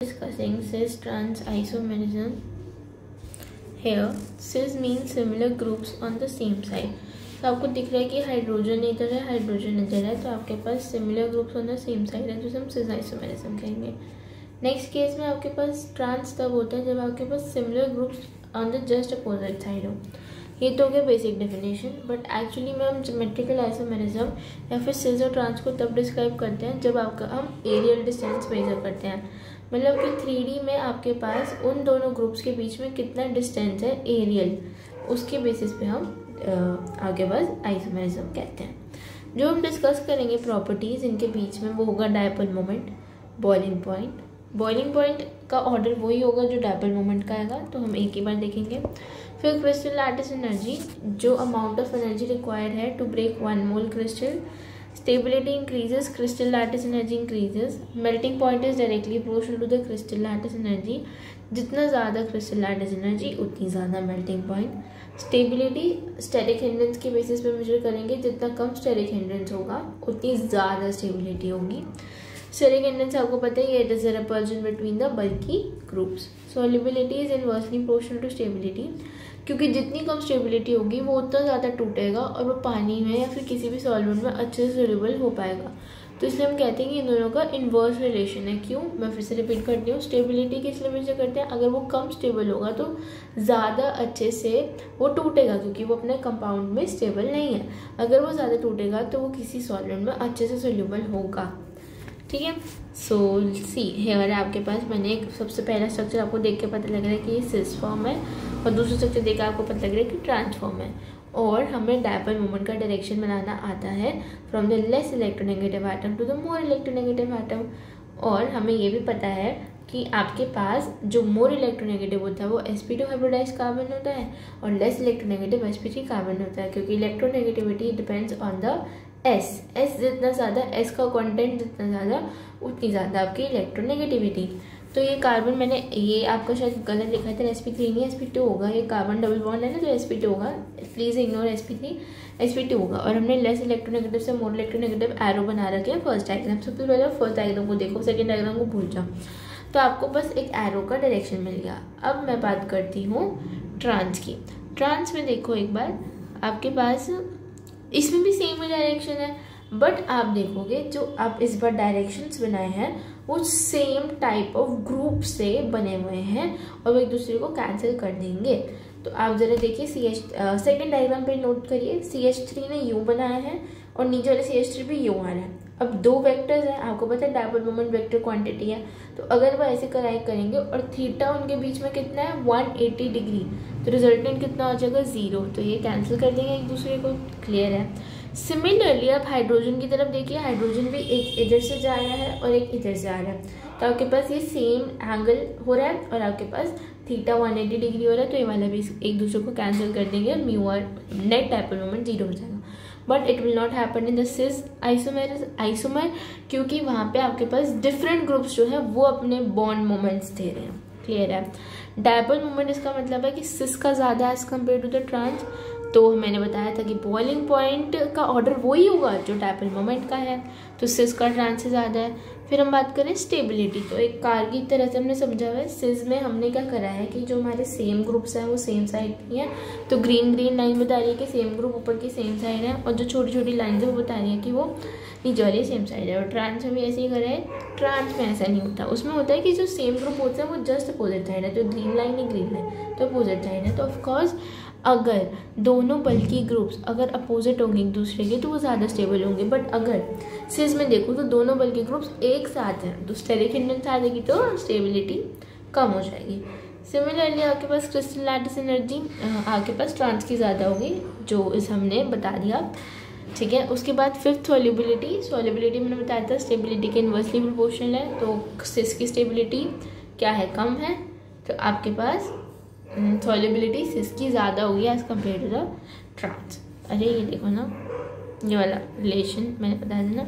Discussing cis trans isomerism. Here cis means similar groups on the same side. तो आपको दिख रहा है कि हाइड्रोजन इधर है, हाइड्रोजन इधर है, तो आपके पास similar groups on the same side है, जो हम सिस आइसोमेरिज्म कहेंगे। नेक्स्ट केस में आपके पास ट्रांस तब होता है जब आपके पास similar groups on the just opposite side हो। ये तो हो गया बेसिक डेफिनेशन, बट एक्चुअली में हम ज्योमेट्रिकल आइसोमेरिज्म या फिर सिस और ट्रांस को तब डिस्क्राइब करते हैं जब आपका हम एरियल डिस्टेंस मेजर करते हैं। मतलब कि 3D में आपके पास उन दोनों ग्रुप्स के बीच में कितना डिस्टेंस है एरियल, उसके बेसिस पे हम आगे बस आइसोमेरिज्म कहते हैं। जो हम डिस्कस करेंगे प्रॉपर्टीज इनके बीच में, वो होगा dipole moment, boiling point. Boiling point का ऑर्डर वही होगा जो डायपोल मोमेंट का आएगा, तो हम एक ही बार देखेंगे। फिर क्रिस्टल लैटिस एनर्जी, जो अमाउंट ऑफ एनर्जी रिक्वायर्ड है to break 1 mole crystal. Stability increases, crystal lattice energy increases. Melting point is directly proportional to the crystal lattice energy. जितना ज़्यादा crystal lattice energy उतनी ज़्यादा melting point. Stability steric hindrance के basis पे major करेंगे, जितना कम steric hindrance होगा उतनी ज़्यादा stability होगी। Steric hindrance आपको पता है, it is a repulsion between the bulky groups. Solubility is inversely proportional to stability. क्योंकि जितनी कम स्टेबिलिटी होगी वो उतना ज़्यादा टूटेगा और वो पानी में या फिर किसी भी सॉल्वेंट में अच्छे से सोल्यूबल हो पाएगा। तो इसलिए हम कहते हैं कि इन दोनों का इन्वर्स रिलेशन है। क्यों, मैं फिर से रिपीट करती हूँ। स्टेबिलिटी किस लिए मेजर करते हैं, अगर वो कम स्टेबल होगा तो ज़्यादा अच्छे से वो टूटेगा, क्योंकि वो अपने कंपाउंड में स्टेबल नहीं है। अगर वो ज़्यादा टूटेगा तो वो किसी सॉल्वेंट में अच्छे से सोल्यूबल होगा। ठीक है, सो सी हेयर है आपके पास। मैंने एक सबसे पहला स्ट्रक्चर आपको देख के पता लग रहा है कि ये सिस फॉर्म है, और दूसरा स्ट्रक्चर देख के आपको पता लग रहा है कि ट्रांसफॉर्म है। और हमें डायपोल मोमेंट का डायरेक्शन बनाना आता है from the less electronegative atom to the more electronegative atom. और हमें ये भी पता है कि आपके पास जो मोर इलेक्ट्रोनेगेटिव होता है वो sp2 हाइब्रिडाइज्ड कार्बन होता है, और लेस इलेक्ट्रोनेगेटिव sp3 कार्बन होता है, क्योंकि electronegativity depends on the S जितना ज़्यादा, S का कंटेंट जितना ज़्यादा उतनी ज़्यादा आपकी इलेक्ट्रोनेगेटिविटी। तो ये कार्बन, मैंने ये आपका शायद गलत लिखा था, sp3 नहीं sp2 होगा। ये कार्बन डबल बॉन्ड है ना, तो sp2 होगा, प्लीज़ इग्नोर sp3, sp2 होगा। और हमने लेस इलेक्ट्रोनेगेटिव से मोर इलेक्ट्रोनेगेटिव एरो बना रखे हैं फर्स्ट डायग्राम। सबसे पहले फर्स्ट डायग्राम को देखो, सेकेंड डायग्राम को भूल जाओ। तो आपको बस एक एरो का डायरेक्शन मिल गया। अब मैं बात करती हूँ ट्रांस की। ट्रांस में देखो एक बार, आपके पास इसमें भी सेम ही डायरेक्शन है, बट आप देखोगे जो आप इस बार डायरेक्शंस बनाए हैं वो सेम टाइप ऑफ ग्रुप से बने हुए हैं और वो एक दूसरे को कैंसिल कर देंगे। तो आप जरा देखिए सेकेंड डायग्राम पे नोट करिए, CH3 ने यूं बनाया है और नीचे वाले CH3 भी यूं आ रहा है। अब दो वेक्टर्स हैं, आपको पता है डायपोल मोमेंट वेक्टर क्वांटिटी है, तो अगर वो ऐसे करेंगे और थीटा उनके बीच में कितना है 180 डिग्री, तो रिजल्टेंट कितना हो जाएगा 0। तो ये कैंसिल कर देंगे एक दूसरे को, क्लियर है। सिमिलरली आप हाइड्रोजन की तरफ देखिए, हाइड्रोजन भी एक इधर से जा रहा है और एक इधर से आ रहा है, तो आपके पास ये सेम एंगल हो रहा है और आपके पास थीटा 180 डिग्री हो रहा है, तो ये वाला भी एक दूसरे को कैंसिल कर देंगे और म्यू और नेट डायपोल मोमेंट 0 हो जाएगा। But it will not happen in the cis isomer, क्योंकि वहाँ पे आपके पास डिफरेंट ग्रुप्स जो है वो अपने बॉन्ड मोमेंट्स दे रहे हैं, क्लियर है। डायपोल मोमेंट इसका मतलब है कि सिस का ज़्यादा as compare to the trans. तो मैंने बताया था कि बॉइलिंग पॉइंट का ऑर्डर वही होगा जो डायपोल मोमेंट का है, तो सिस का ट्रांस से ज़्यादा है। फिर हम बात करें स्टेबिलिटी, तो एक कार की तरह से हमने समझा हुआ है। सिस में हमने क्या करा है कि जो हमारे सेम ग्रुप्स हैं वो सेम साइड की हैं, तो ग्रीन लाइन बता रही है कि सेम ग्रुप ऊपर की सेम साइड है, और जो छोटी छोटी लाइन है वो बता रही है कि वो नीचे वाली सेम साइड है। और ट्रांस में भी ऐसे ही करा है। ट्रांस में ऐसा नहीं होता, उसमें होता है कि जो सेम ग्रुप होते हैं वो जस्ट अपोजिट साइड है, जो ग्रीन लाइन है ग्रीन लाइन तो अपोजिट साइड है। तो ऑफकोर्स अगर दोनों बल्कि ग्रुप्स अगर अपोजिट होंगे एक दूसरे के तो वो ज़्यादा स्टेबल होंगे, बट अगर सिस में देखो तो दोनों बल्कि ग्रुप्स एक साथ हैं तो स्टेरिक हिंड्रेंस आ जाएगी, तो स्टेबिलिटी कम हो जाएगी। सिमिलरली आपके पास क्रिस्टल लैटिस एनर्जी आपके पास ट्रांस की ज़्यादा होगी, जो इस हमने बता दिया, ठीक है। उसके बाद फिफ्थ सॉल्युबिलिटी मैंने बताया था स्टेबिलिटी के इन्वर्सली प्रोपोर्शनल है, तो सिस की स्टेबिलिटी क्या है, कम है, तो आपके पास सॉल्युबिलिटी सिस की ज़्यादा होगी as compare to the trans. अरे ये देखो ना, ये वाला रिलेशन मैंने बताया था ना।